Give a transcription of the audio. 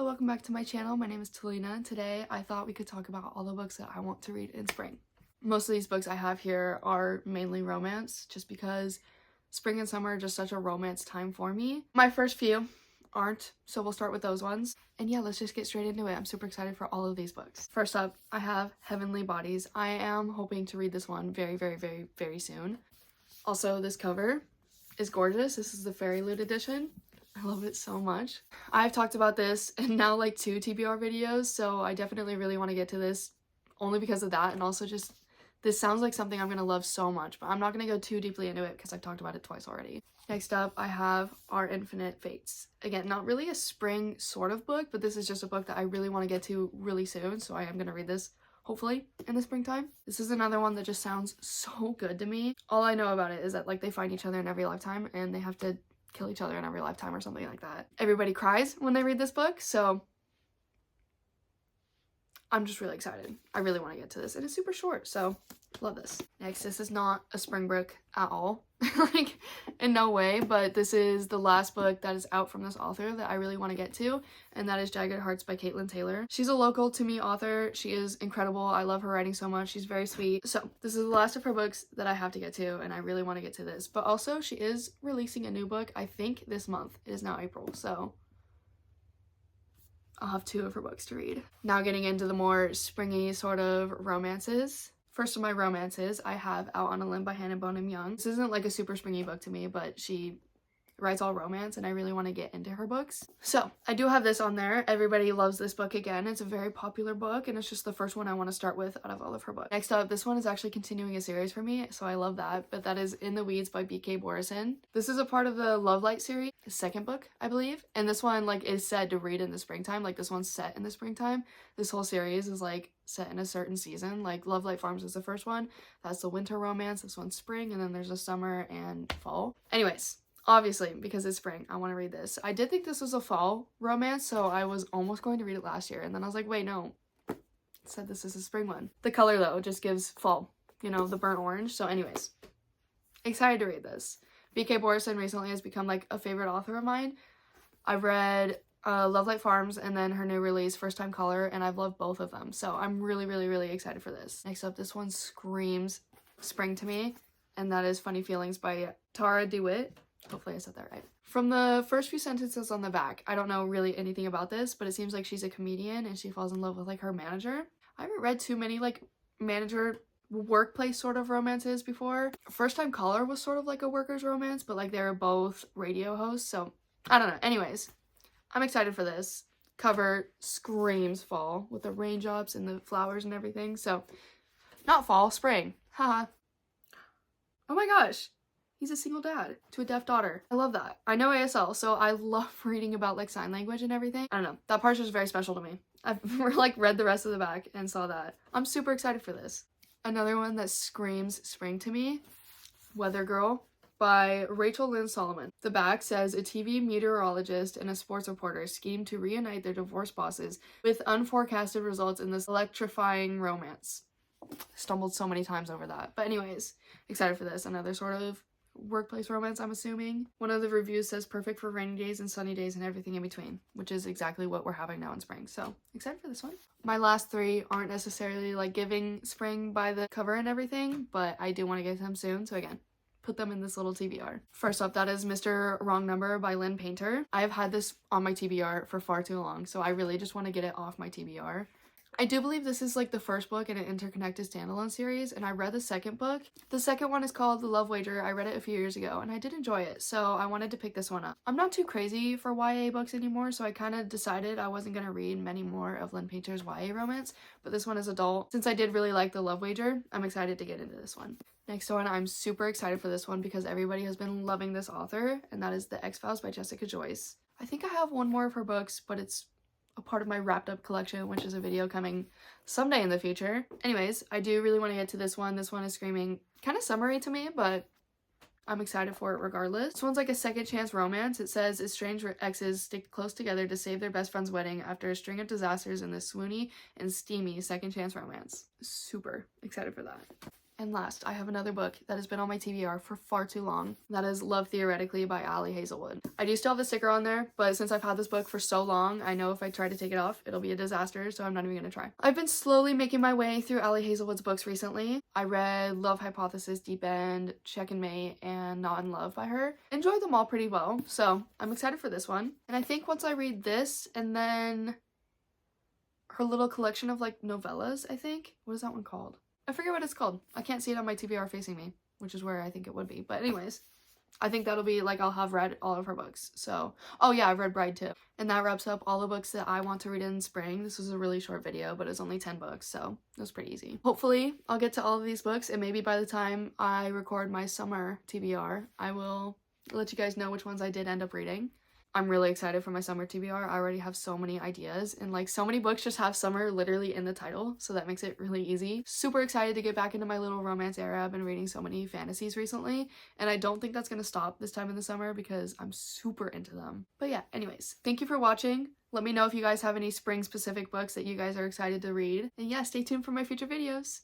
Hello, welcome back to my channel. My name is Talina, and today I thought we could talk about all the books that I want to read in spring. Most of these books I have here are mainly romance, just because spring and summer are just such a romance time for me. My first few aren't, so we'll start with those ones. And yeah, let's just get straight into it. I'm super excited for all of these books. First up, I have Heavenly Bodies. I am hoping to read this one very soon. Also, this cover is gorgeous. This is the Fairy Loot edition. I love it so much. I've talked about this in now like 2 TBR videos, so I definitely really want to get to this only because of that, and also just this sounds like something I'm going to love so much, but I'm not going to go too deeply into it because I've talked about it twice already. Next up, I have Our Infinite Fates. Again, not really a spring sort of book, but this is just a book that I really want to get to really soon, so I am going to read this hopefully in the springtime. This is another one that just sounds so good to me. All I know about it is that like they find each other in every lifetime and they have to kill each other in every lifetime or something like that. Everybody cries when they read this book, so I'm just really excited. I really want to get to this, and it's super short, so love this. Next, this is not a spring book at all, like in no way, but this is the last book that is out from this author that I really want to get to, and that is Jagged Hearts by Caitlin Taylor. She's a local to me author. She is incredible. I love her writing so much. She's very sweet. So this is the last of her books that I have to get to, and I really want to get to this. But also, she is releasing a new book, I think this month. It is now April, so I'll have 2 of her books to read. Now getting into the more springy sort of romances. First of my romances, I have Out on a Limb by Hannah Bonham Young. This isn't like a super springy book to me, but she writes all romance and I really want to get into her books. So I do have this on there. Everybody loves this book again. It's a very popular book and it's just the first one I want to start with out of all of her books. Next up, this one is actually continuing a series for me, so I love that, but that is In the Weeds by B.K. Borison. This is a part of the Love Light series, the second book, I believe, and this one like is said to read in the springtime. Like this one's set in the springtime. This whole series is like set in a certain season. Like Love Light Farms is the first one. That's the winter romance. This one's spring, and then there's a summer and fall. Anyways, obviously, because it's spring, I want to read this. I did think this was a fall romance, so I was almost going to read it last year, and then I was like, wait, no. It said this is a spring one. The color, though, just gives fall. You know, the burnt orange. So anyways, excited to read this. B.K. Borison recently has become, like, a favorite author of mine. I've read Love Light Farms and then her new release, First Time Caller, and I've loved both of them. So I'm really excited for this. Next up, this one screams spring to me, and that is Funny Feelings by Tara DeWitt. Hopefully I said that right. From the first few sentences on the back, I don't know really anything about this, but it seems like she's a comedian and she falls in love with like her manager. I haven't read too many like manager workplace sort of romances before. First Time Caller was sort of like a worker's romance, but like they were both radio hosts, so I don't know. Anyways, I'm excited for this. Cover screams fall with the raindrops and the flowers and everything, so not fall, spring. Haha. Oh my gosh. He's a single dad to a deaf daughter. I love that. I know ASL, so I love reading about like sign language and everything. I don't know. That part's just very special to me. I've like read the rest of the back and saw that. I'm super excited for this. Another one that screams spring to me, Weather Girl by Rachel Lynn Solomon. The back says a TV meteorologist and a sports reporter scheme to reunite their divorced bosses with unforecasted results in this electrifying romance. Stumbled so many times over that. But anyways, excited for this. Another sort of workplace romance, I'm assuming. One of the reviews says perfect for rainy days and sunny days and everything in between, which is exactly what we're having now in spring, so excited for this one. My last 3 aren't necessarily like giving spring by the cover and everything, but I do want to get them soon, so again, put them in this little TBR. First up, that is Mr. Wrong Number by Lynn Painter. I have had this on my TBR for far too long, so I really just want to get it off my TBR. I do believe this is like the first book in an interconnected standalone series, and I read the second book. The second one is called The Love Wager. I read it a few years ago and I did enjoy it, so I wanted to pick this one up. I'm not too crazy for YA books anymore, so I kind of decided I wasn't going to read many more of Lynn Painter's YA romance, but this one is adult. Since I did really like The Love Wager, I'm excited to get into this one. Next one, I'm super excited for this one because everybody has been loving this author, and that is The X-Files by Jessica Joyce. I think I have one more of her books, but it's a part of my wrapped up collection, which is a video coming someday in the future. Anyways, I do really want to get to this one. This one is screaming kind of summery to me, but I'm excited for it regardless. This one's like a second chance romance. It says estranged exes stick close together to save their best friend's wedding after a string of disasters in this swoony and steamy second chance romance. Super excited for that. And last, I have another book that has been on my TBR for far too long. That is Love Theoretically by Ali Hazelwood. I do still have the sticker on there, but since I've had this book for so long, I know if I try to take it off, it'll be a disaster, so I'm not even gonna try. I've been slowly making my way through Ali Hazelwood's books recently. I read Love Hypothesis, Deep End, Check and Mate, and Not in Love by her. Enjoyed them all pretty well, so I'm excited for this one. And I think once I read this, and then her little collection of like novellas, I think. What is that one called? I forget what it's called. I can't see it on my TBR facing me, which is where I think it would be. But anyways, I think that'll be like I'll have read all of her books. So, oh yeah, I've read Bride too. And that wraps up all the books that I want to read in spring. This was a really short video, but it's only 10 books, so it was pretty easy. Hopefully, I'll get to all of these books, and maybe by the time I record my summer TBR, I will let you guys know which ones I did end up reading. I'm really excited for my summer TBR. I already have so many ideas, and like so many books just have summer literally in the title, so that makes it really easy. Super excited to get back into my little romance era. I've been reading so many fantasies recently, and I don't think that's gonna stop this time in the summer because I'm super into them. But yeah, anyways, thank you for watching. Let me know if you guys have any spring specific books that you guys are excited to read. And yeah, stay tuned for my future videos.